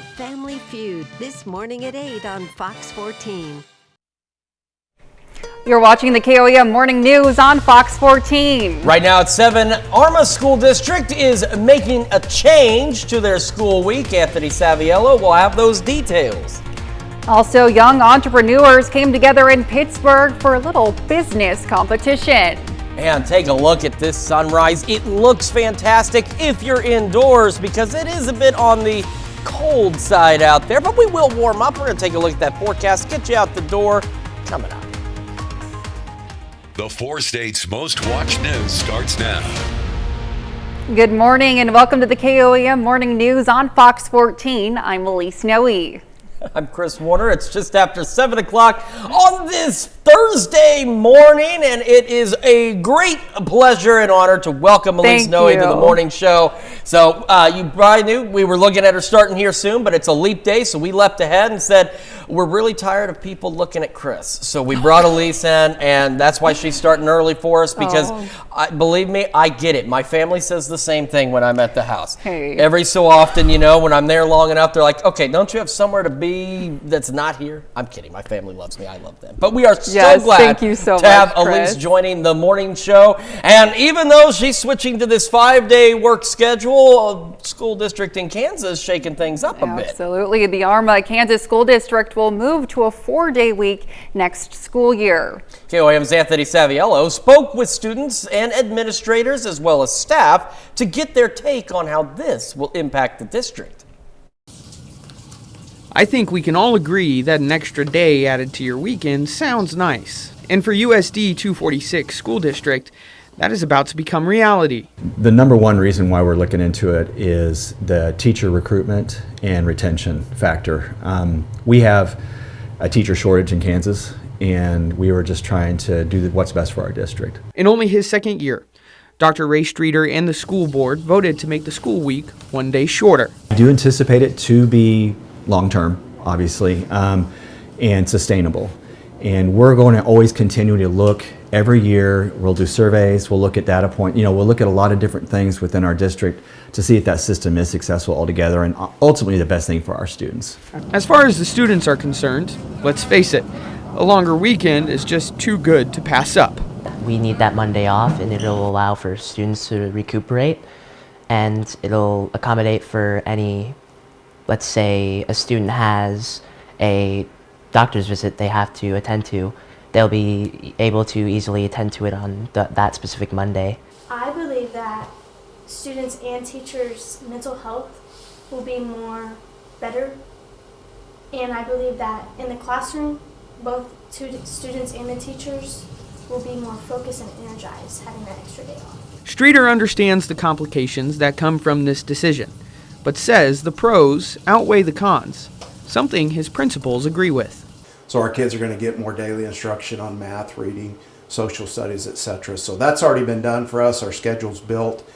Family Feud this morning at 8 on Fox 14. You're watching the KOAM Morning News on Fox 14. Right now at 7, Arma School District is making a change to their school week. Anthony Saviello will have those details. Also, young entrepreneurs came together in Pittsburgh for a little business competition. And take a look at this sunrise. It looks fantastic if you're indoors because it is a bit on the cold side out there, but we will warm up. We're going to take a look at that forecast, get you out the door coming up. The 4 states' most watched news starts now. Good morning and welcome to the KOAM Morning News on Fox 14. I'm Elise Noe. I'm Chris Warner. It's just after 7 o'clock on this Thursday morning, and it is a great pleasure and honor to welcome Elise Noe to the morning show. So you probably knew we were looking at her starting here soon, but it's a leap day, so we leapt ahead and said, we're really tired of people looking at Chris. So we brought Elise in, and that's why she's starting early for us because, believe me, I get it. My family says the same thing when I'm at the house. Hey. Every so often, you know, when I'm there long enough, they're like, okay, don't you have somewhere to be that's not here? I'm kidding. My family loves me. I love them. But we are so glad to have Elise joining the morning show. And even though she's switching to this 5-day work schedule, a school district in Kansas shaking things up a bit. Absolutely. The Arma, Kansas School District will move to a 4-day week next school year. KOAM's Anthony Saviello spoke with students and administrators as well as staff to get their take on how this will impact the district. I think we can all agree that an extra day added to your weekend sounds nice. And for USD 246 School District, that is about to become reality. The number one reason why we're looking into it is the teacher recruitment and retention factor. We have a teacher shortage in Kansas, and we were just trying to do what's best for our district. In only his second year, Dr. Ray Streeter and the school board voted to make the school week 1 day shorter. I do anticipate it to be long-term, obviously, and sustainable. And we're going to always continue to look every year. We'll do surveys, we'll look at data point, we'll look at a lot of different things within our district to see if that system is successful altogether and ultimately the best thing for our students. As far as the students are concerned, let's face it, a longer weekend is just too good to pass up. We need that Monday off, and it'll allow for students to recuperate, and it'll accommodate for any, let's say a student has a doctor's visit they have to attend to, they'll be able to easily attend to it on that specific Monday. I believe that students and teachers' mental health will be better, and I believe that in the classroom, both students and the teachers will be more focused and energized having that extra day off. Streeter understands the complications that come from this decision, but says the pros outweigh the cons, something his principals agree with. So our kids are going to get more daily instruction on math, reading, social studies, etc. So that's already been done for us. Our schedule's built.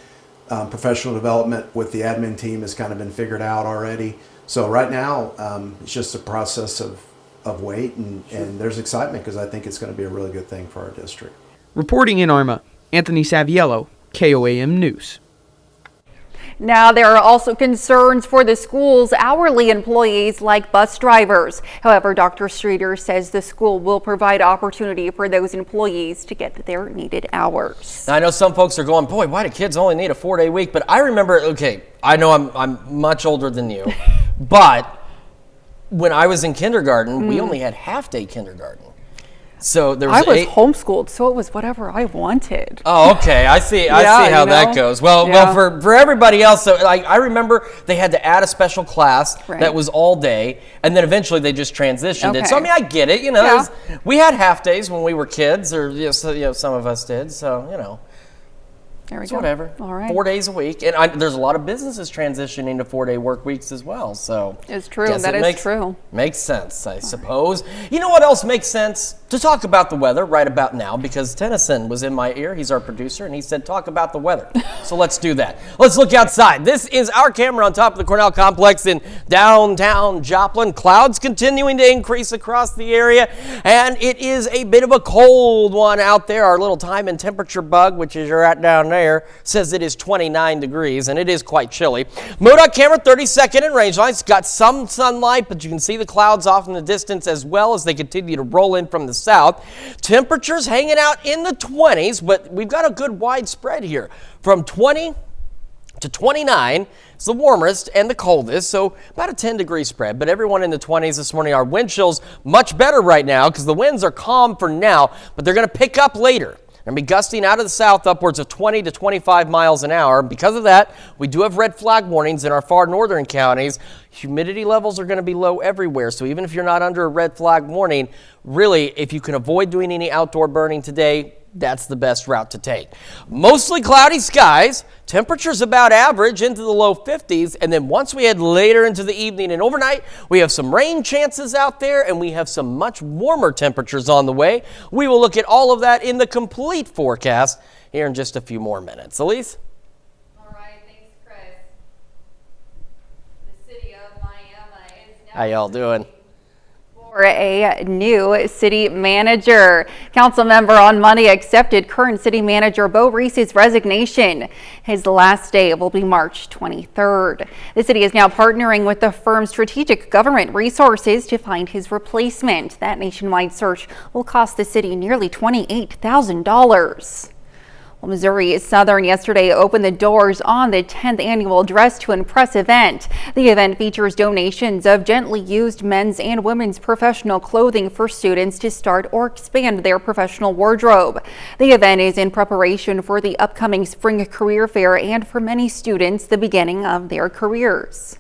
Professional development with the admin team has kind of been figured out already. So right now, it's just a process of wait, and there's excitement because I think it's going to be a really good thing for our district. Reporting in Arma, Anthony Saviello, KOAM News. Now, there are also concerns for the school's hourly employees like bus drivers. However, Dr. Streeter says the school will provide opportunity for those employees to get their needed hours. Now, I know some folks are going, boy, why do kids only need a 4-day week? But I remember, okay, I know I'm much older than you, but when I was in kindergarten, we only had half-day kindergarten. So there was I was homeschooled, so it was whatever I wanted. Oh, okay. I see how that goes. Well, for everybody else, so I remember they had to add a special class that was all day, and then eventually they just transitioned it. So I mean, I get it. We had half days when we were kids, or some of us did. So There we it's go. Whatever. All right. 4 days a week. And there's a lot of businesses transitioning to 4-day work weeks as well. So it's true. That is true. Makes sense, I suppose. You know what else makes sense? To talk about the weather right about now, because Tennyson was in my ear. He's our producer, and he said, talk about the weather. So let's do that. Let's look outside. This is our camera on top of the Cornell Complex in downtown Joplin. Clouds continuing to increase across the area, and it is a bit of a cold one out there. Our little time and temperature bug, which is right down there, air says it is 29 degrees, and it is quite chilly. MoDOT camera 32nd and range lines. Got some sunlight, but you can see the clouds off in the distance as well as they continue to roll in from the south. Temperatures hanging out in the 20s, but we've got a good wide spread here. From 20 to 29 is the warmest and the coldest, so about a 10-degree spread. But everyone in the 20s this morning. Our wind chills much better right now because the winds are calm for now, but they're going to pick up later. They're going to be gusting out of the south upwards of 20 to 25 miles an hour. Because of that, we do have red flag warnings in our far northern counties. Humidity levels are going to be low everywhere, so even if you're not under a red flag warning, really, if you can avoid doing any outdoor burning today, that's the best route to take. Mostly cloudy skies, temperatures about average into the low 50s, and then once we head later into the evening and overnight, we have some rain chances out there, and we have some much warmer temperatures on the way. We will look at all of that in the complete forecast here in just a few more minutes. Elise? All right, thanks, Chris. The city of Miami is now How y'all doing? for a new city manager. Council member on Monday accepted current city manager Bo Reese's resignation. His last day will be March 23rd. The city is now partnering with the firm Strategic Government Resources to find his replacement. That nationwide search will cost the city nearly $28,000. Well, Missouri Southern yesterday opened the doors on the 10th annual Dress to Impress event. The event features donations of gently used men's and women's professional clothing for students to start or expand their professional wardrobe. The event is in preparation for the upcoming spring career fair and for many students, the beginning of their careers.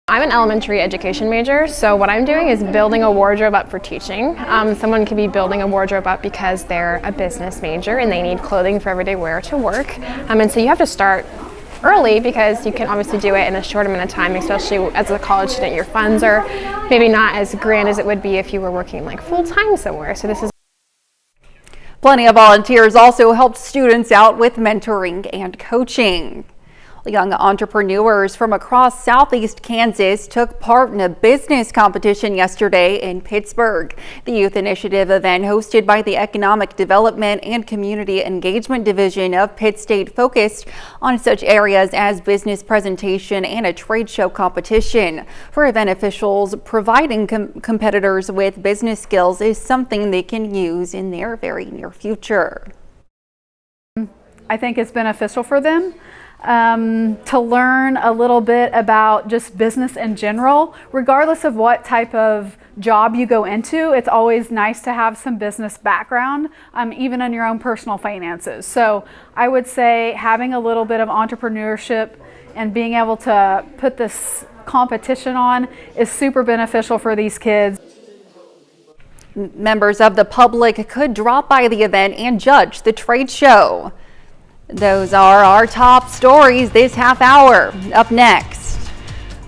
I'm an elementary education major, so what I'm doing is building a wardrobe up for teaching. Someone could be building a wardrobe up because they're a business major and they need clothing for everyday wear to work. And so you have to start early because you can obviously do it in a short amount of time, especially as a college student. Your funds are maybe not as grand as it would be if you were working like full-time somewhere. So this is Plenty of volunteers also helped students out with mentoring and coaching. Young entrepreneurs from across southeast Kansas took part in a business competition yesterday in Pittsburgh. The Youth Initiative event, hosted by the Economic Development and Community Engagement Division of Pitt State, focused on such areas as business presentation and a trade show competition. For event officials, providing competitors with business skills is something they can use in their very near future. I think it's beneficial for them to learn a little bit about just business in general. Regardless of what type of job you go into, it's always nice to have some business background, even in your own personal finances. So I would say having a little bit of entrepreneurship and being able to put this competition on is super beneficial for these kids. Members of the public could drop by the event and judge the trade show. Those are our top stories this half hour. Up next,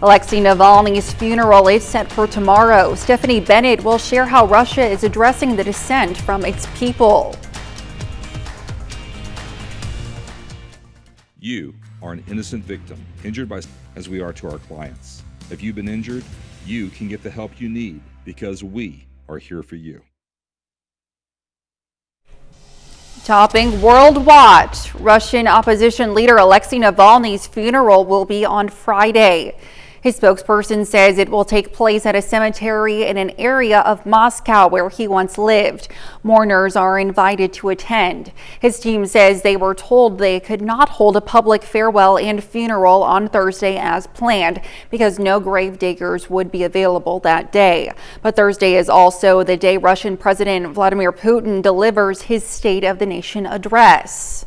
Alexei Navalny's funeral is set for tomorrow. Stephanie Bennett will share how Russia is addressing the dissent from its people. You are an innocent victim, injured by as we are to our clients. If you've been injured, you can get the help you need because we are here for you. Topping World Watch, Russian opposition leader Alexei Navalny's funeral will be on Friday. His spokesperson says it will take place at a cemetery in an area of Moscow where he once lived. Mourners are invited to attend. His team says they were told they could not hold a public farewell and funeral on Thursday as planned because no grave diggers would be available that day. But Thursday is also the day Russian President Vladimir Putin delivers his State of the Nation address.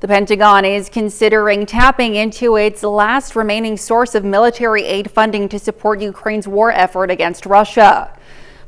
The Pentagon is considering tapping into its last remaining source of military aid funding to support Ukraine's war effort against Russia.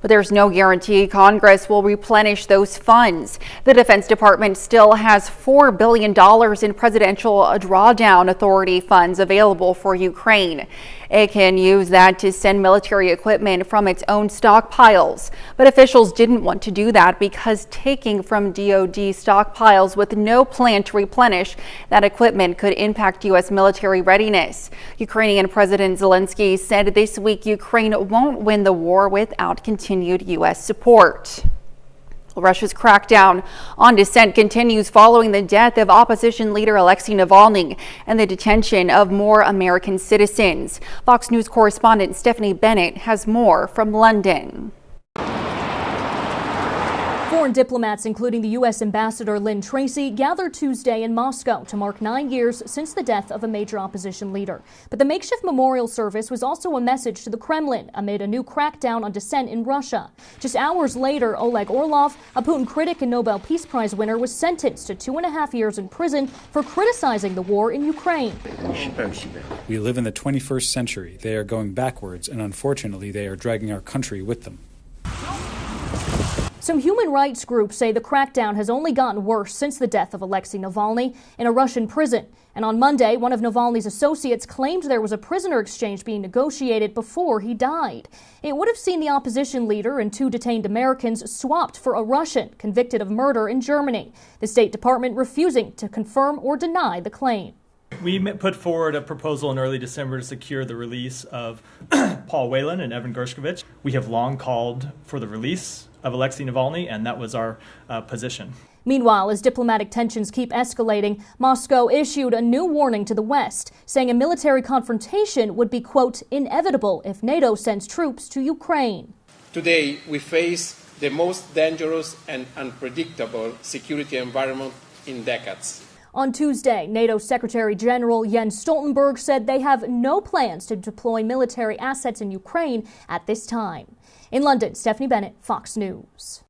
But there's no guarantee Congress will replenish those funds. The Defense Department still has $4 billion in Presidential Drawdown Authority funds available for Ukraine. It can use that to send military equipment from its own stockpiles. But officials didn't want to do that because taking from DoD stockpiles with no plan to replenish that equipment could impact U.S. military readiness. Ukrainian President Zelensky said this week Ukraine won't win the war without continued U.S. support. Russia's crackdown on dissent continues following the death of opposition leader Alexei Navalny and the detention of more American citizens. Fox News correspondent Stephanie Bennett has more from London. Foreign diplomats, including the U.S. Ambassador Lynn Tracy, gathered Tuesday in Moscow to mark 9 years since the death of a major opposition leader. But the makeshift memorial service was also a message to the Kremlin amid a new crackdown on dissent in Russia. Just hours later, Oleg Orlov, a Putin critic and Nobel Peace Prize winner, was sentenced to 2.5 years in prison for criticizing the war in Ukraine. We live in the 21st century. They are going backwards, and unfortunately, they are dragging our country with them. Some human rights groups say the crackdown has only gotten worse since the death of Alexei Navalny in a Russian prison. And on Monday, one of Navalny's associates claimed there was a prisoner exchange being negotiated before he died. It would have seen the opposition leader and 2 detained Americans swapped for a Russian convicted of murder in Germany. The State Department refusing to confirm or deny the claim. We put forward a proposal in early December to secure the release of Paul Whelan and Evan Gershkovich. We have long called for the release of Alexei Navalny, and that was our position. Meanwhile, as diplomatic tensions keep escalating, Moscow issued a new warning to the West, saying a military confrontation would be, quote, inevitable if NATO sends troops to Ukraine. Today, we face the most dangerous and unpredictable security environment in decades. On Tuesday, NATO Secretary General Jens Stoltenberg said they have no plans to deploy military assets in Ukraine at this time. In London, Stephanie Bennett, Fox News.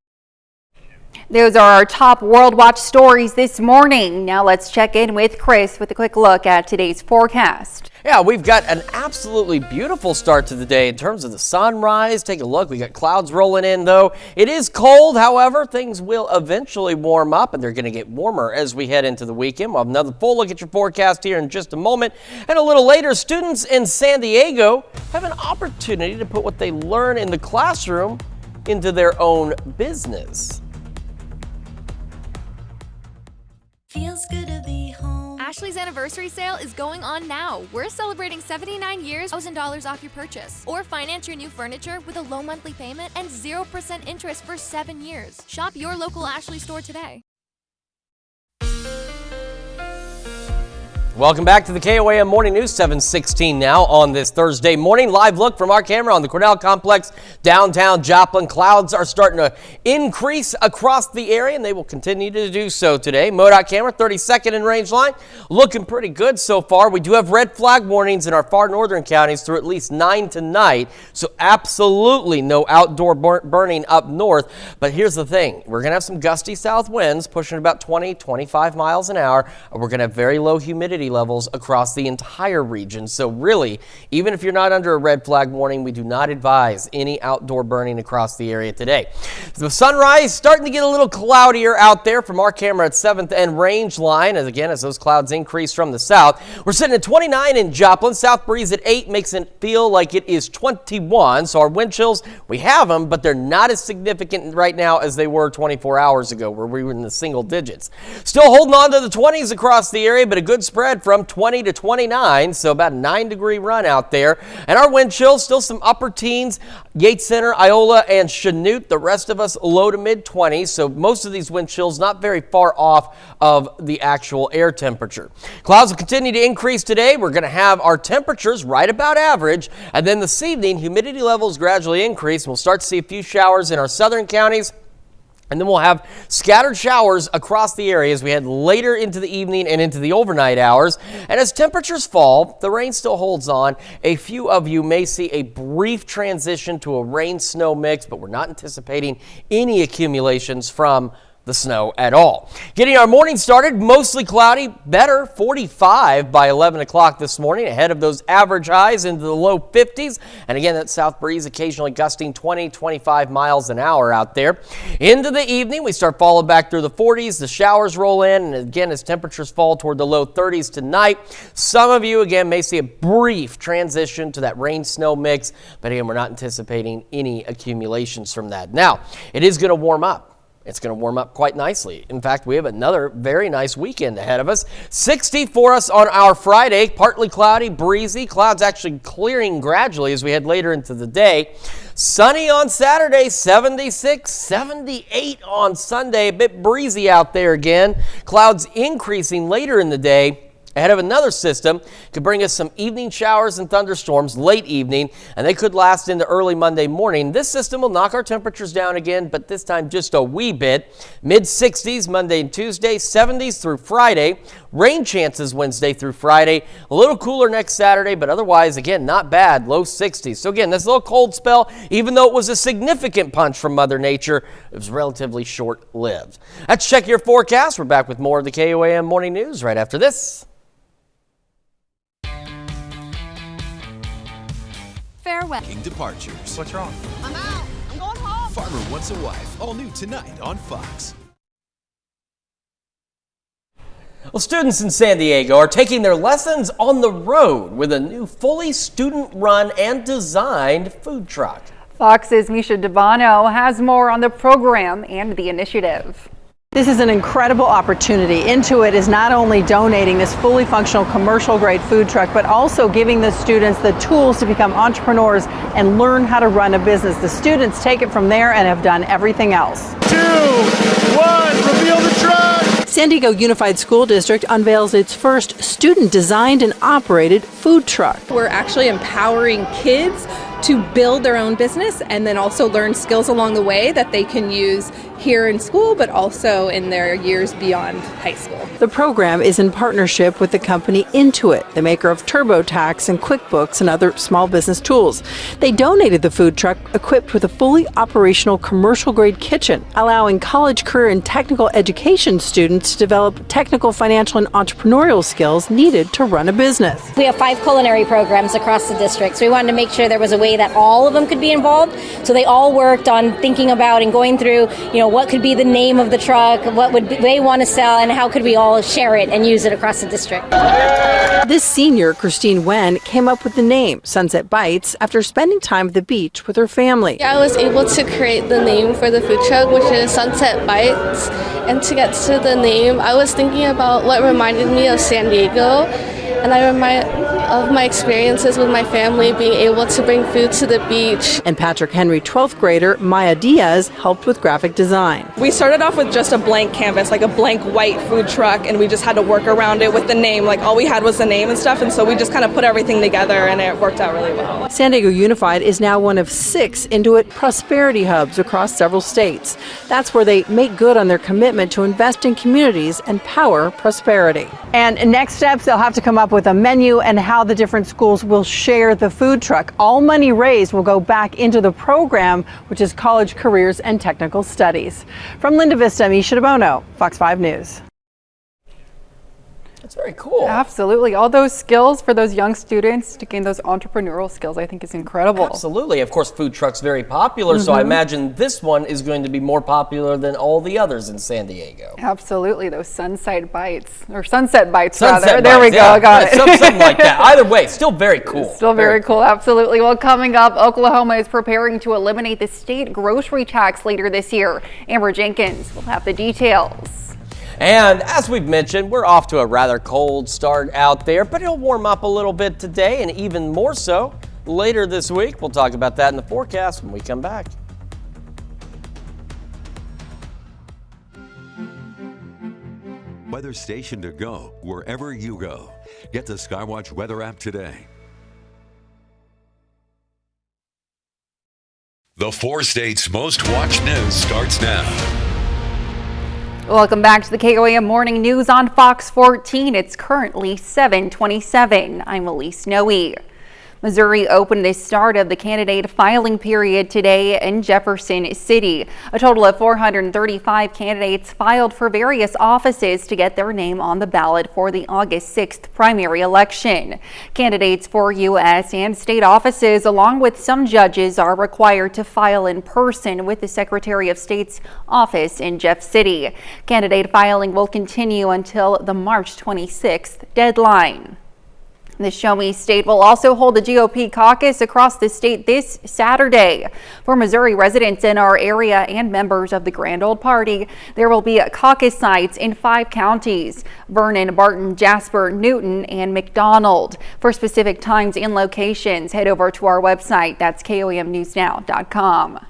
Those are our top World Watch stories this morning. Now let's check in with Chris with a quick look at today's forecast. Yeah, we've got an absolutely beautiful start to the day in terms of the sunrise. Take a look. We got clouds rolling in, though. It is cold. However, things will eventually warm up, and they're going to get warmer as we head into the weekend. We'll have another full look at your forecast here in just a moment. And a little later, students in San Diego have an opportunity to put what they learn in the classroom into their own business. Feels good to be home. Ashley's anniversary sale is going on now. We're celebrating 79 years, $1,000 off your purchase. Or finance your new furniture with a low monthly payment and 0% interest for 7 years. Shop your local Ashley store today. Welcome back to the KOAM Morning News, 7:16 now on this Thursday morning. Live look from our camera on the Cornell Complex, downtown Joplin. Clouds are starting to increase across the area, and they will continue to do so today. MoDOT camera, 32nd in range line, looking pretty good so far. We do have red flag warnings in our far northern counties through at least 9 tonight, so absolutely no outdoor burning up north. But here's the thing. We're going to have some gusty south winds pushing about 20, 25 miles an hour. We're going to have very low humidity levels across the entire region. So really, even if you're not under a red flag warning, we do not advise any outdoor burning across the area today. The sunrise starting to get a little cloudier out there from our camera at 7th and range line. As those clouds increase from the south, we're sitting at 29 in Joplin. South breeze at 8 makes it feel like it is 21. So our wind chills, we have them, but they're not as significant right now as they were 24 hours ago, where we were in the single digits. Still holding on to the 20s across the area, but a good spread from 20 to 29, so about a 9-degree run out there. And our wind chill, still some upper teens, Yates Center, Iola, and Chanute. The rest of us low to mid 20s, so most of these wind chills not very far off of the actual air temperature. Clouds will continue to increase today. We're going to have our temperatures right about average, and then this evening, humidity levels gradually increase, and we'll start to see a few showers in our southern counties. And then we'll have scattered showers across the area as we head later into the evening and into the overnight hours. And as temperatures fall, the rain still holds on. A few of you may see a brief transition to a rain-snow mix, but we're not anticipating any accumulations from the snow at all. Getting our morning started, mostly cloudy, better 45 by 11 o'clock this morning, ahead of those average highs into the low 50s. And again, that south breeze occasionally gusting 20, 25 miles an hour out there. Into the evening, we start falling back through the 40s. The showers roll in, and again, as temperatures fall toward the low 30s tonight, some of you, again, may see a brief transition to that rain-snow mix, but again, we're not anticipating any accumulations from that. Now, it is going to warm up It's going to warm up quite nicely. In fact, we have another very nice weekend ahead of us. 60 for us on our Friday, partly cloudy, breezy. Clouds actually clearing gradually as we head later into the day. Sunny on Saturday, 76, 78 on Sunday. A bit breezy out there again. Clouds increasing later in the day. Ahead of another system could bring us some evening showers and thunderstorms late evening, and they could last into early Monday morning. This system will knock our temperatures down again, but this time just a wee bit. Mid-60s Monday and Tuesday, 70s through Friday. Rain chances Wednesday through Friday. A little cooler next Saturday, but otherwise, again, not bad. Low 60s. So again, this little cold spell, even though it was a significant punch from Mother Nature, it was relatively short-lived. Let's check your forecast. We're back with more of the KOAM Morning News right after this. Farewell. King departures. What's wrong? I'm out. I'm going home. Farmer Wants a Wife. All new tonight on Fox. Well, students in San Diego are taking their lessons on the road with a new fully student-run and designed food truck. Fox's Misha Dabano has more on the program and the initiative. This is an incredible opportunity. Intuit is not only donating this fully functional commercial grade food truck, but also giving the students the tools to become entrepreneurs and learn how to run a business. The students take it from there and have done everything else. 2, 1, reveal the truck! San Diego Unified School District unveils its first student designed and operated food truck. We're actually empowering kids to build their own business and then also learn skills along the way that they can use here in school, but also in their years beyond high school. The program is in partnership with the company Intuit, the maker of TurboTax and QuickBooks and other small business tools. They donated the food truck equipped with a fully operational commercial-grade kitchen, allowing college, career, and technical education students to develop technical, financial, and entrepreneurial skills needed to run a business. We have 5 culinary programs across the district, so we wanted to make sure there was a way that all of them could be involved. So they all worked on thinking about and going through, what could be the name of the truck, what would they want to sell, and how could we all share it and use it across the district. This senior, Christine Wen, came up with the name Sunset Bites after spending time at the beach with her family. I was able to create the name for the food truck, which is Sunset Bites. And to get to the name, I was thinking about what reminded me of San Diego. And I remind of my experiences with my family being able to bring food to the beach. And Patrick Henry 12th grader Maya Diaz helped with graphic design. We started off with just a blank canvas, like a blank white food truck, and we just had to work around it with the name. Like all we had was the name and stuff, and so we just kind of put everything together and it worked out really well. San Diego Unified is now one of 6 Intuit prosperity hubs across several states. That's where they make good on their commitment to invest in communities and power prosperity. And next steps, they'll have to come up with a menu and how the different schools will share the food truck. All money raised will go back into the program, which is College Careers and Technical Studies. From Linda Vista, Misha Dabano, Fox 5 News. That's very cool. Absolutely. All those skills for those young students to gain those entrepreneurial skills, I think is incredible. Absolutely. Of course, food truck's very popular, so I imagine this one is going to be more popular than all the others in San Diego. Absolutely. Those Sunset Bites, rather. There we go. I got it. Something like that. Either way, still very cool. Still very cool. Absolutely. Well, coming up, Oklahoma is preparing to eliminate the state grocery tax later this year. Amber Jenkins will have the details. And as we've mentioned, we're off to a rather cold start out there, but it'll warm up a little bit today and even more so later this week. We'll talk about that in the forecast when we come back. Weather station to go wherever you go. Get the Skywatch weather app today. The 4 states' most watched news starts now. Welcome back to the KOAM Morning News on Fox 14. It's currently 7:27. I'm Elise Noe. Missouri opened the start of the candidate filing period today in Jefferson City. A total of 435 candidates filed for various offices to get their name on the ballot for the August 6th primary election. Candidates for U.S. and state offices, along with some judges, are required to file in person with the Secretary of State's office in Jeff City. Candidate filing will continue until the March 26th deadline. The Show Me State will also hold a GOP caucus across the state this Saturday. For Missouri residents in our area and members of the Grand Old Party, there will be caucus sites in 5 counties: Vernon, Barton, Jasper, Newton, and McDonald. For specific times and locations, head over to our website. That's KOAMNewsNow.com.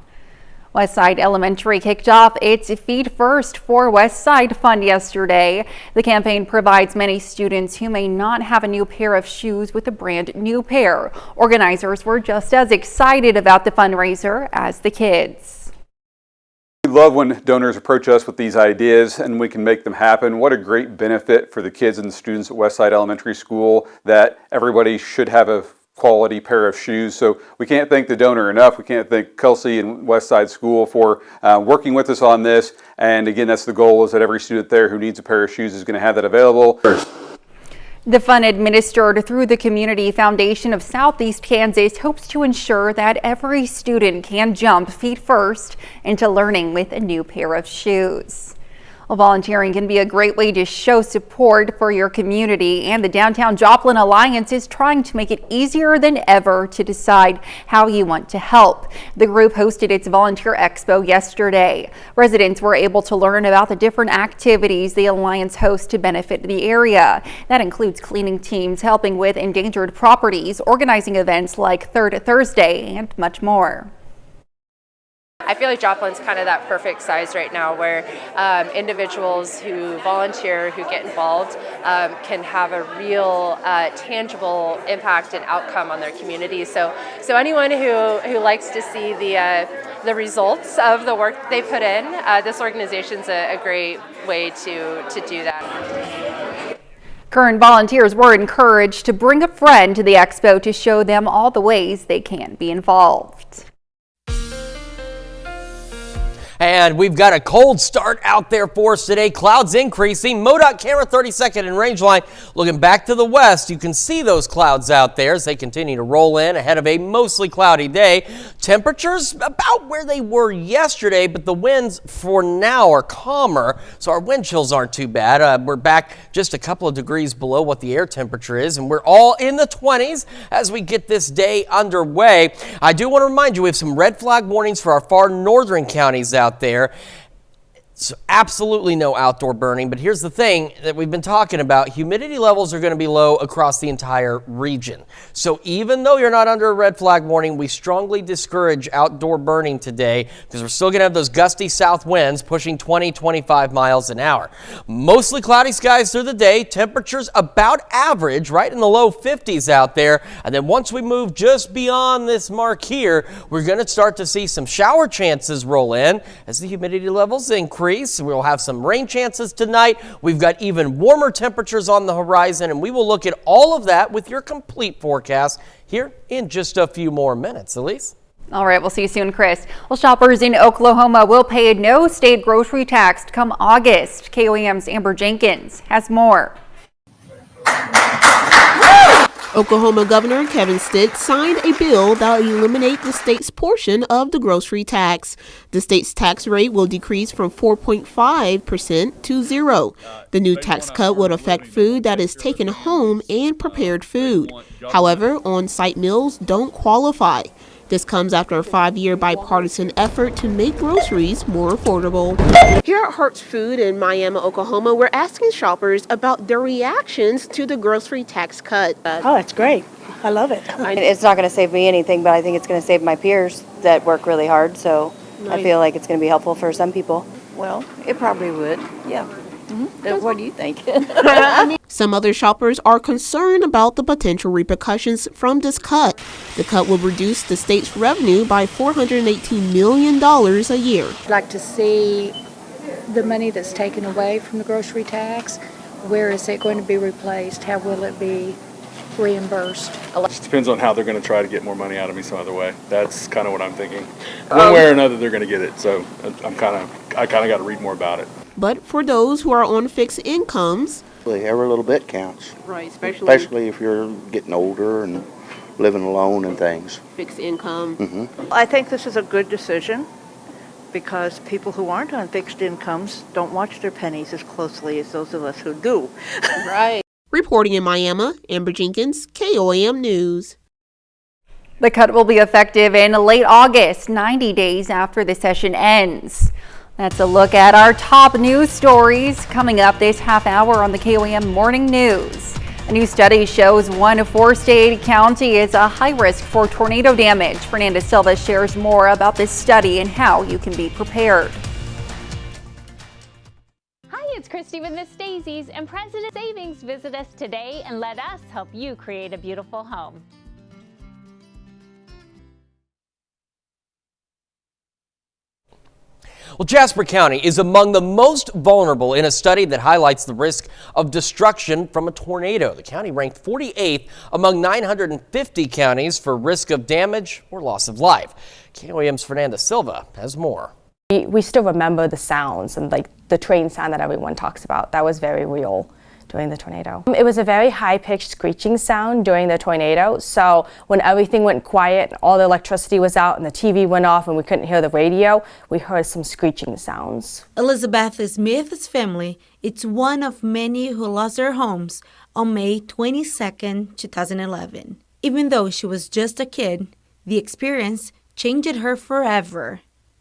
Westside Elementary kicked off its Feed First for Westside Fund yesterday. The campaign provides many students who may not have a new pair of shoes with a brand new pair. Organizers were just as excited about the fundraiser as the kids. We love when donors approach us with these ideas and we can make them happen. What a great benefit for the kids and the students at Westside Elementary School that everybody should have a quality pair of shoes. So we can't thank the donor enough. We can't thank Kelsey and Westside School for working with us on this. And again, that's the goal, is that every student there who needs a pair of shoes is going to have that available. The fund, administered through the Community Foundation of Southeast Kansas, hopes to ensure that every student can jump feet first into learning with a new pair of shoes. Well, volunteering can be a great way to show support for your community, and the Downtown Joplin Alliance is trying to make it easier than ever to decide how you want to help. The group hosted its Volunteer Expo yesterday. Residents were able to learn about the different activities the Alliance hosts to benefit the area. That includes cleaning teams, helping with endangered properties, organizing events like Third Thursday, and much more. I feel like Joplin's kind of that perfect size right now, where individuals who volunteer, who get involved, can have a real tangible impact and outcome on their community. So anyone who likes to see the results of the work they put in, this organization's a great way to do that. Current volunteers were encouraged to bring a friend to the expo to show them all the ways they can be involved. And we've got a cold start out there for us today. Clouds increasing. MoDOT camera 32nd and range line looking back to the west. You can see those clouds out there as they continue to roll in ahead of a mostly cloudy day. Temperatures about where they were yesterday, but the winds for now are calmer, so our wind chills aren't too bad. We're back just a couple of degrees below what the air temperature is, and we're all in the 20s as we get this day underway. I do want to remind you we have some red flag warnings for our far northern counties out there. So absolutely no outdoor burning, but here's the thing that we've been talking about. Humidity levels are going to be low across the entire region. So even though you're not under a red flag warning, we strongly discourage outdoor burning today because we're still going to have those gusty south winds pushing 20-25 miles an hour. Mostly cloudy skies through the day, temperatures about average, right in the low 50s out there. And then once we move just beyond this mark here, we're going to start to see some shower chances roll in as the humidity levels increase. We'll have some rain chances tonight. We've got even warmer temperatures on the horizon, and we will look at all of that with your complete forecast here in just a few more minutes. Elise? All right, we'll see you soon, Chris. Well, shoppers in Oklahoma will pay no state grocery tax come August. KOAM's Amber Jenkins has more. Oklahoma Governor Kevin Stitt signed a bill that will eliminate the state's portion of the grocery tax. The state's tax rate will decrease from 4.5% to 0%. The new tax cut would affect food that is taken home and prepared food. However, on-site meals don't qualify. This comes after a 5-year bipartisan effort to make groceries more affordable. Here at Hart's Food in Miami, Oklahoma, we're asking shoppers about their reactions to the grocery tax cut. Oh, it's great. I love it. It's not going to save me anything, but I think it's going to save my peers that work really hard. So I feel like it's going to be helpful for some people. Well, it probably would, yeah. Mm-hmm. What do you think? Some other shoppers are concerned about the potential repercussions from this cut. The cut will reduce the state's revenue by $418 million a year. I'd like to see the money that's taken away from the grocery tax. Where is it going to be replaced? How will it be reimbursed? It depends on how they're going to try to get more money out of me some other way. That's kind of what I'm thinking. One way or another, they're going to get it. So I kind of got to read more about it. But for those who are on fixed incomes, every little bit counts. Right, especially if you're getting older and living alone and things. Fixed income. Mm-hmm. I think this is a good decision because people who aren't on fixed incomes don't watch their pennies as closely as those of us who do. Right. Reporting in Miami, Amber Jenkins, KOAM News. The cut will be effective in late August, 90 days after the session ends. That's a look at our top news stories coming up this half hour on the KOAM Morning News. A new study shows one four-state county is a high risk for tornado damage. Fernanda Silva shares more about this study and how you can be prepared. Hi, it's Christy with Miss Daisy's, and President Savings visit us today and let us help you create a beautiful home. Well, Jasper County is among the most vulnerable in a study that highlights the risk of destruction from a tornado. The county ranked 48th among 950 counties for risk of damage or loss of life. KOAM's Fernanda Silva has more. We still remember the sounds and like the train sound that everyone talks about. That was very real during the tornado. It was a very high-pitched screeching sound during the tornado. So when everything went quiet, all the electricity was out and the TV went off and we couldn't hear the radio, we heard some screeching sounds. Elizabeth Smith's family, it's one of many who lost their homes on May 22, 2011. Even though she was just a kid, the experience changed her forever.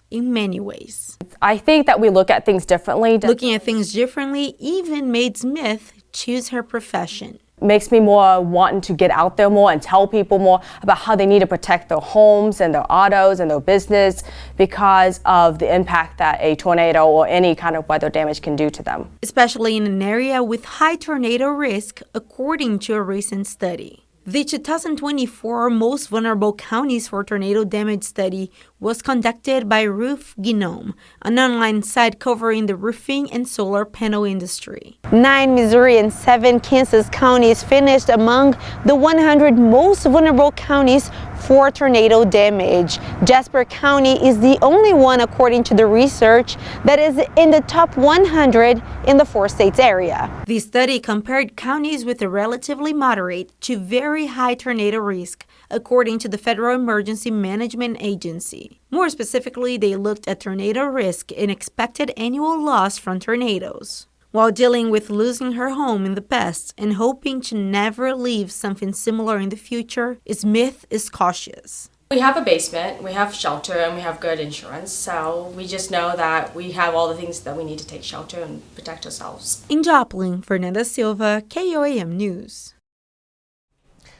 In many ways. I think that we look at things differently. Looking at things differently even made Smith choose her profession. Makes me more wanting to get out there more and tell people more about how they need to protect their homes and their autos and their business because of the impact that a tornado or any kind of weather damage can do to them. Especially in an area with high tornado risk, according to a recent study. The 2024 Most Vulnerable Counties for Tornado Damage study was conducted by Roof Genome, an online site covering the roofing and solar panel industry. 9 Missouri and 7 Kansas counties finished among the 100 most vulnerable counties for tornado damage. Jasper County is the only one, according to the research, that is in the top 100 in the 4 states area. The study compared counties with a relatively moderate to very high tornado risk, according to the Federal Emergency Management Agency. More specifically, they looked at tornado risk and expected annual loss from tornadoes. While dealing with losing her home in the past and hoping to never leave something similar in the future, Smith is cautious. We have a basement, we have shelter, and we have good insurance, so we just know that we have all the things that we need to take shelter and protect ourselves. In Joplin, Fernanda Silva, KOAM News.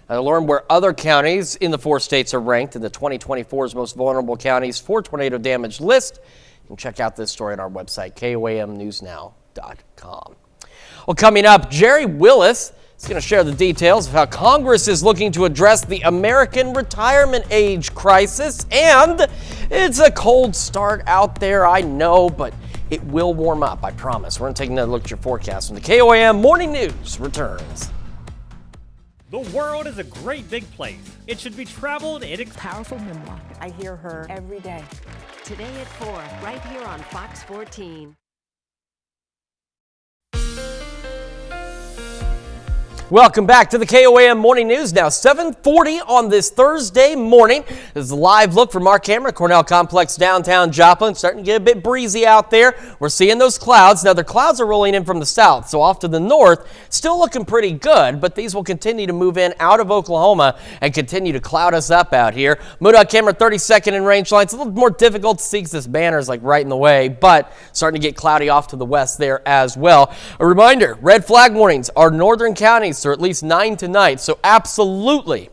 To learn where other counties in the 4 states are ranked in the 2024's Most Vulnerable Counties for Tornado Damage list, you can check out this story on our website, KOAMNewsNow.com. Well, coming up, Jerry Willis is going to share the details of how Congress is looking to address the American retirement age crisis. And it's a cold start out there, I know, but it will warm up, I promise. We're going to take another look at your forecast when the KOAM Morning News returns. The world is a great big place. It should be traveled in powerful memoir. I hear her every day. Today at 4, right here on Fox 14. Welcome back to the KOAM Morning News. Now 7:40 on this Thursday morning. This is a live look from our camera, Cornell Complex, downtown Joplin. Starting to get a bit breezy out there. We're seeing those clouds. Now the clouds are rolling in from the south, so off to the north, still looking pretty good, but these will continue to move in out of Oklahoma and continue to cloud us up out here. MoDOT camera 32nd in range line. It's a little more difficult to see because this banner is like right in the way, but starting to get cloudy off to the west there as well. A reminder, red flag warnings are northern counties, or at least 9 tonight, so absolutely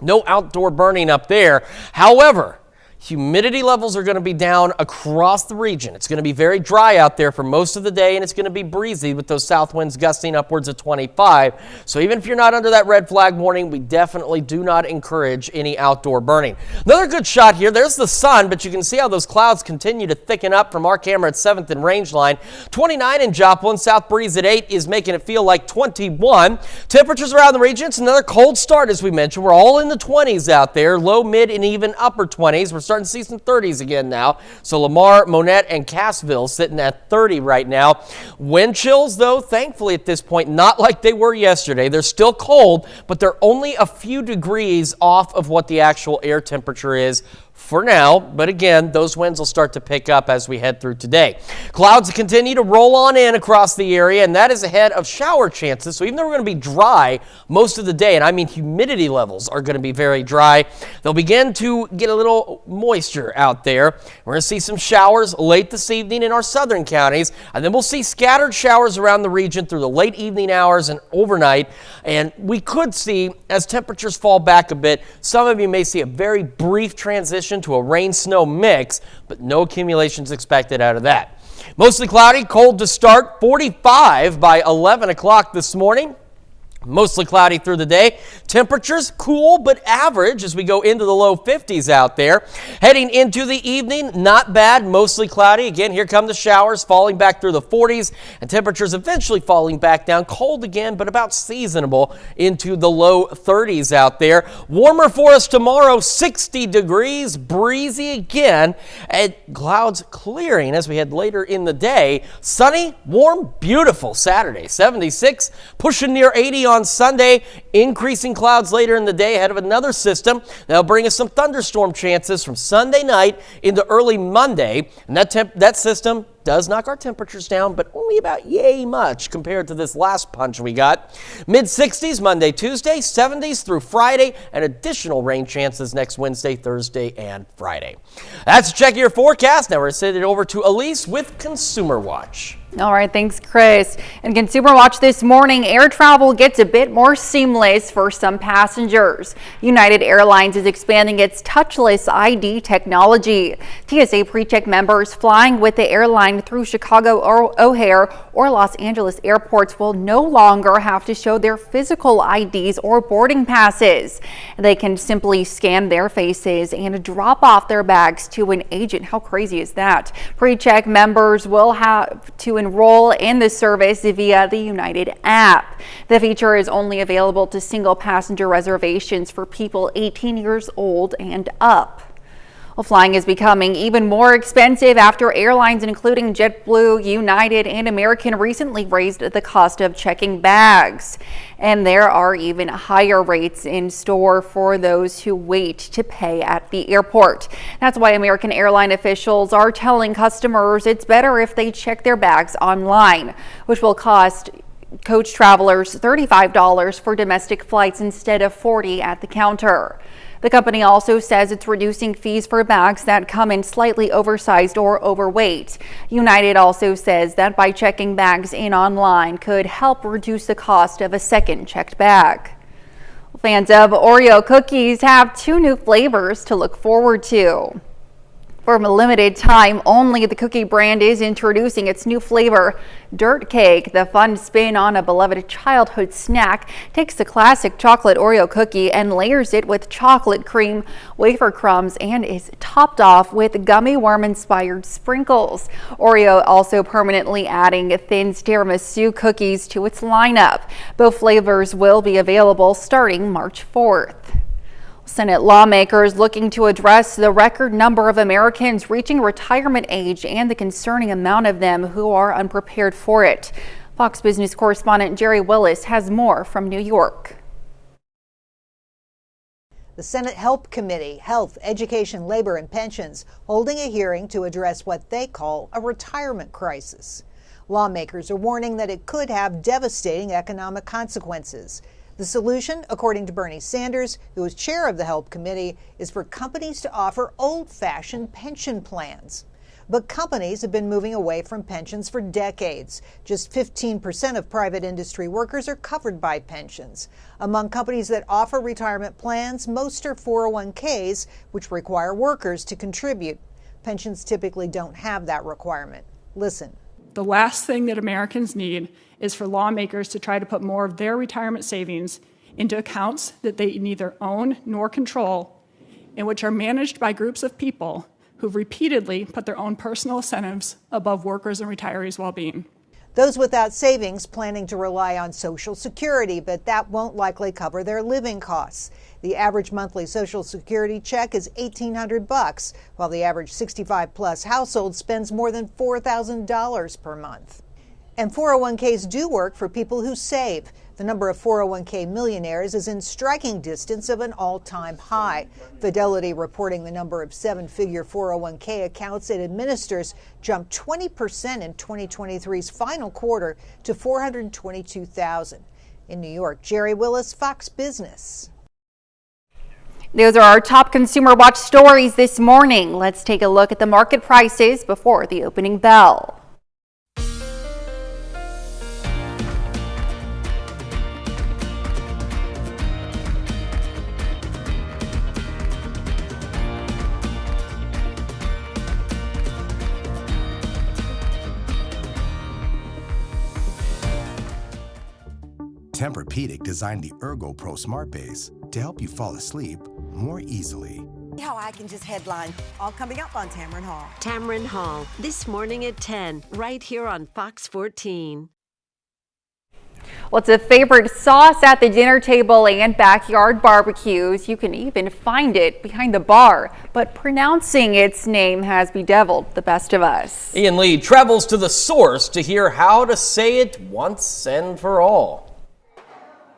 no outdoor burning up there. However, humidity levels are going to be down across the region. It's going to be very dry out there for most of the day, and it's going to be breezy with those south winds gusting upwards of 25. So even if you're not under that red flag warning, we definitely do not encourage any outdoor burning. Another good shot here. There's the sun, but you can see how those clouds continue to thicken up from our camera at 7th and range line. 29 in Joplin. South breeze at 8 is making it feel like 21. Temperatures around the region. It's another cold start, as we mentioned. We're all in the 20s out there, low, mid, and even upper 20s. We're starting to see some 30s again now. So Lamar, Monette, and Cassville sitting at 30 right now. Wind chills, though, thankfully at this point, not like they were yesterday. They're still cold, but they're only a few degrees off of what the actual air temperature is for now, but again, those winds will start to pick up as we head through today. Clouds continue to roll on in across the area, and that is ahead of shower chances. So even though we're going to be dry most of the day, and I mean humidity levels are going to be very dry, they'll begin to get a little moisture out there. We're going to see some showers late this evening in our southern counties, and then we'll see scattered showers around the region through the late evening hours and overnight. And we could see, as temperatures fall back a bit, some of you may see a very brief transition to a rain-snow mix, but no accumulations expected out of that. Mostly cloudy, cold to start, 45 by 11 o'clock this morning. Mostly cloudy through the day. Temperatures cool but average as we go into the low 50s out there. Heading into the evening, not bad, mostly cloudy. Again, here come the showers falling back through the 40s and temperatures eventually falling back down. Cold again, but about seasonable into the low 30s out there. Warmer for us tomorrow, 60 degrees, breezy again, and clouds clearing as we head later in the day. Sunny, warm, beautiful Saturday, 76, pushing near 80 on Sunday, increasing clouds later in the day ahead of another system that'll bring us some thunderstorm chances from Sunday night into early Monday. And that system does knock our temperatures down, but only about yay much compared to this last punch we got. Mid-60s Monday, Tuesday, 70s through Friday, and additional rain chances next Wednesday, Thursday, and Friday. That's a check of your forecast. Now we're sending it over to Elise with Consumer Watch. All right, thanks, Chris. And Consumer Watch this morning, air travel gets a bit more seamless for some passengers. United Airlines is expanding its touchless ID technology. TSA PreCheck members flying with the airline through Chicago O'Hare or Los Angeles airports will no longer have to show their physical IDs or boarding passes. They can simply scan their faces and drop off their bags to an agent. How crazy is that? PreCheck members will have to enroll in the service via the United app. The feature is only available to single passenger reservations for people 18 years old and up. Well, flying is becoming even more expensive after airlines including JetBlue, United, and American recently raised the cost of checking bags. And there are even higher rates in store for those who wait to pay at the airport. That's why American airline officials are telling customers it's better if they check their bags online, which will cost coach travelers $35 for domestic flights instead of $40 at the counter. The company also says it's reducing fees for bags that come in slightly oversized or overweight. United also says that by checking bags in online could help reduce the cost of a second checked bag. Fans of Oreo cookies have 2 new flavors to look forward to. For a limited time only, the cookie brand is introducing its new flavor, Dirt Cake. The fun spin on a beloved childhood snack takes the classic chocolate Oreo cookie and layers it with chocolate cream, wafer crumbs, and is topped off with gummy worm-inspired sprinkles. Oreo also permanently adding thin tiramisu cookies to its lineup. Both flavors will be available starting March 4th. Senate lawmakers looking to address the record number of Americans reaching retirement age and the concerning amount of them who are unprepared for it. Fox Business correspondent Jerry Willis has more from New York. The Senate Help Committee, Health, Education, Labor, and Pensions, holding a hearing to address what they call a retirement crisis. Lawmakers are warning that it could have devastating economic consequences. The solution, according to Bernie Sanders, who is chair of the Help Committee, is for companies to offer old-fashioned pension plans. But companies have been moving away from pensions for decades. Just 15% of private industry workers are covered by pensions. Among companies that offer retirement plans, most are 401ks, which require workers to contribute. Pensions typically don't have that requirement. Listen. The last thing that Americans need is for lawmakers to try to put more of their retirement savings into accounts that they neither own nor control, and which are managed by groups of people who've repeatedly put their own personal incentives above workers' and retirees' well-being. Those without savings planning to rely on Social Security, but that won't likely cover their living costs. The average monthly Social Security check is $1,800, while the average 65-plus household spends more than $4,000 per month. And 401ks do work for people who save. The number of 401k millionaires is in striking distance of an all-time high. Fidelity reporting the number of seven-figure 401k accounts it administers jumped 20% in 2023's final quarter to 422,000. In New York, Jerry Willis, Fox Business. Those are our top Consumer Watch stories this morning. Let's take a look at the market prices before the opening bell. Tempur-Pedic designed the Ergo Pro Smart Base to help you fall asleep more easily. How I can just headline, all coming up on Tamron Hall. Tamron Hall, this morning at 10, right here on Fox 14. What's a favorite sauce at the dinner table and backyard barbecues? You can even find it behind the bar, but pronouncing its name has bedeviled the best of us. Ian Lee travels to the source to hear how to say it once and for all.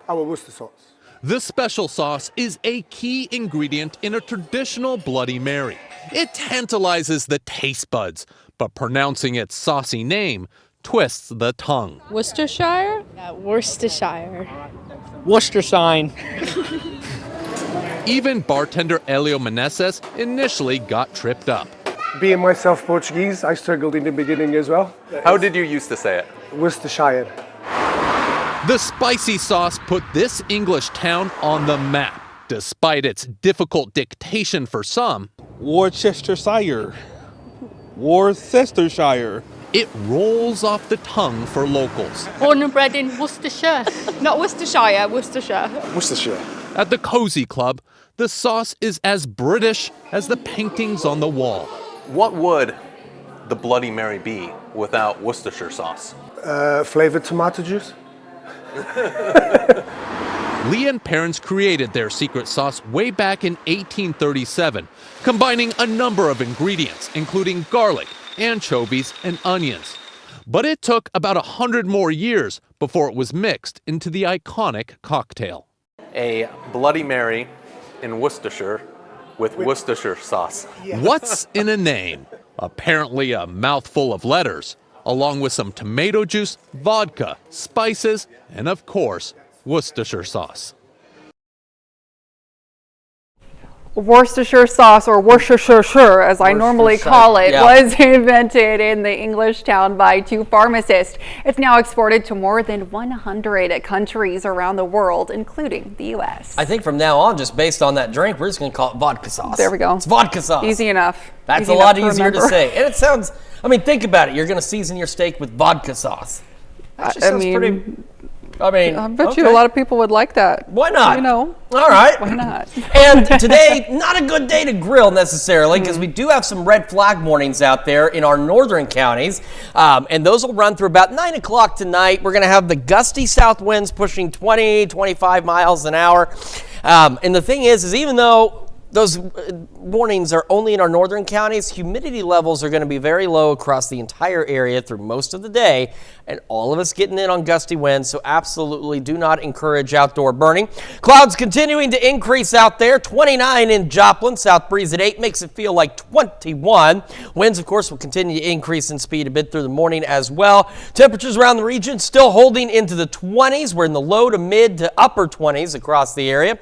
Our Worcester sauce. This special sauce is a key ingredient in a traditional Bloody Mary. It tantalizes the taste buds, but pronouncing its saucy name twists the tongue. Worcestershire? Worcestershire. Worcestershire. Even bartender Elio Meneses initially got tripped up. Being myself Portuguese, I struggled in the beginning as well. How did you used to say it? Worcestershire. The spicy sauce put this English town on the map, despite its difficult dictation for some. Worcestershire. Worcestershire. It rolls off the tongue for locals. Born and bred in Worcestershire. Not Worcestershire, Worcestershire. Worcestershire. At the Cozy Club, the sauce is as British as the paintings on the wall. What would the Bloody Mary be without Worcestershire sauce? Flavored tomato juice. Lee and parents created their secret sauce way back in 1837, combining a number of ingredients, including garlic, anchovies, and onions. But it took about 100 more years before it was mixed into the iconic cocktail. A Bloody Mary in Worcestershire with Worcestershire sauce. What's in a name? Apparently a mouthful of letters, along with some tomato juice, vodka, spices, and of course, Worcestershire sauce. Worcestershire sauce, or Worcestershire as I normally call it, was invented in the English town by two pharmacists. It's now exported to more than 100 countries around the world, including the U.S. I think from now on, just based on that drink, we're just going to call it vodka sauce. There we go. It's vodka sauce. Easy enough. That's a lot easier to say. And it sounds, I mean, think about it. You're going to season your steak with vodka sauce. That just sounds pretty... I bet you a lot of people would like that. Why not? You know. All right. Why not? And today, not a good day to grill necessarily, because we do have some red flag warnings out there in our northern counties. And those will run through about 9 o'clock tonight. We're going to have the gusty south winds pushing 20, 25 miles an hour. And the thing is even though those warnings are only in our northern counties, humidity levels are going to be very low across the entire area through most of the day, and all of us getting in on gusty winds, so absolutely do not encourage outdoor burning. Clouds continuing to increase out there, 29 in Joplin, south breeze at 8, makes it feel like 21. Winds, of course, will continue to increase in speed a bit through the morning as well. Temperatures around the region still holding into the 20s. We're in the low to mid to upper 20s across the area.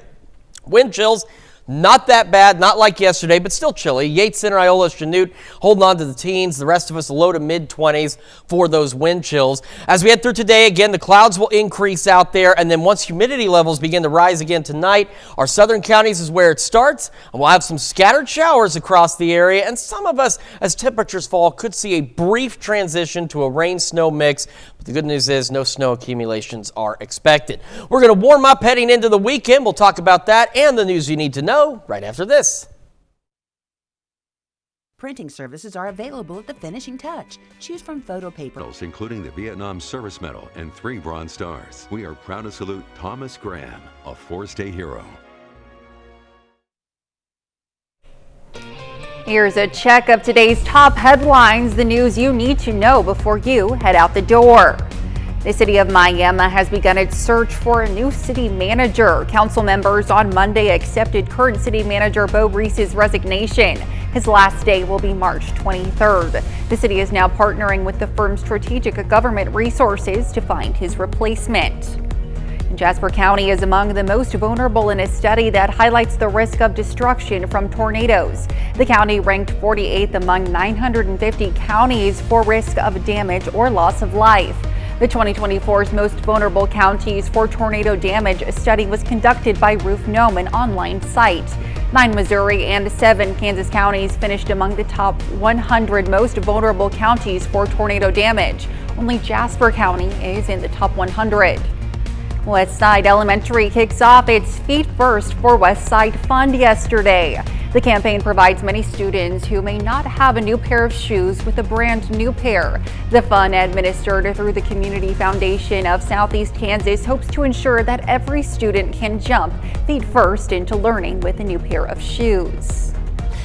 Wind chills, not that bad, not like yesterday, but still chilly. Yates Center, Iola, Chanute holding on to the teens. The rest of us low to mid-20s for those wind chills. As we head through today, again, the clouds will increase out there, and then once humidity levels begin to rise again tonight, our southern counties is where it starts, and we'll have some scattered showers across the area, and some of us, as temperatures fall, could see a brief transition to a rain-snow mix. But the good news is no snow accumulations are expected. We're going to warm up heading into the weekend. We'll talk about that and the news you need to know right after this. Printing services are available at the finishing touch. Choose from photo paper, including the Vietnam Service Medal and 3 Bronze Stars. We are proud to salute Thomas Graham, a 4-state hero. Here's a check of today's top headlines, the news you need to know before you head out the door. The city of Miami has begun its search for a new city manager. Council members on Monday accepted current city manager Bo Reese's resignation. His last day will be March 23rd. The city is now partnering with the firm Strategic Government Resources to find his replacement. Jasper County is among the most vulnerable in a study that highlights the risk of destruction from tornadoes. The county ranked 48th among 950 counties for risk of damage or loss of life. The 2024's Most Vulnerable Counties for Tornado Damage study was conducted by Roof Gnome, an online site. 9 Missouri and 7 Kansas counties finished among the top 100 most vulnerable counties for tornado damage. Only Jasper County is in the top 100. Westside Elementary kicks off its Feet First for Westside Fund yesterday. The campaign provides many students who may not have a new pair of shoes with a brand new pair. The fund, administered through the Community Foundation of Southeast Kansas, hopes to ensure that every student can jump feet first into learning with a new pair of shoes.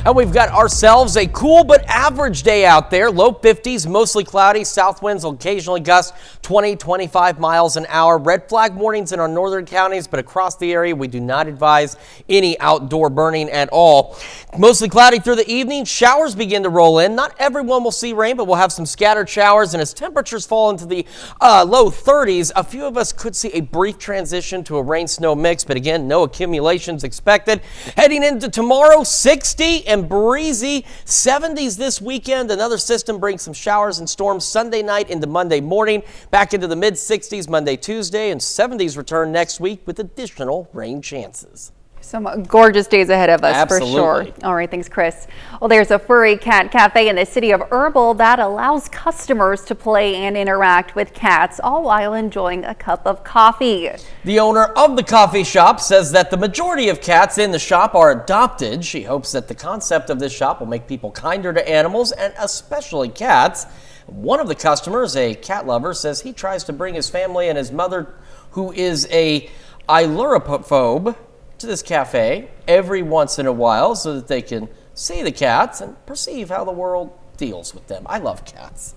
And we've got ourselves a cool but average day out there. Low 50s, mostly cloudy. South winds will occasionally gust 20-25 miles an hour. Red flag warnings in our northern counties, but across the area we do not advise any outdoor burning at all. Mostly cloudy through the evening. Showers begin to roll in. Not everyone will see rain, but we'll have some scattered showers. And as temperatures fall into the low 30s, a few of us could see a brief transition to a rain-snow mix. But again, no accumulations expected. Heading into tomorrow, 60 and breezy, 70s this weekend. Another system brings some showers and storms Sunday night into Monday morning. Back into the mid-60s Monday, Tuesday, and 70s return next week with additional rain chances. Some gorgeous days ahead of us. Absolutely. For sure. All right, thanks, Chris. Well, there's a furry cat cafe in the city of Herbal that allows customers to play and interact with cats, all while enjoying a cup of coffee. The owner of the coffee shop says that the majority of cats in the shop are adopted. She hopes that the concept of this shop will make people kinder to animals, and especially cats. One of the customers, a cat lover, says he tries to bring his family and his mother, who is a ailurophobe, to this cafe every once in a while so that they can see the cats and perceive how the world deals with them. I love cats.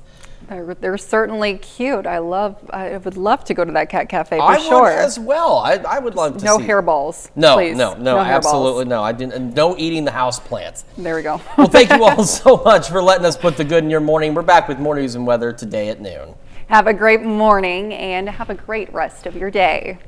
They're certainly cute. I would love to go to that cat cafe for I sure. would as well. I would love to no see. No hairballs. No, please. no, absolutely hairballs. no. I didn't. And no eating the house plants. There we go. Well, thank you all so much for letting us put the good in your morning. We're back with more news and weather today at noon. Have a great morning and have a great rest of your day.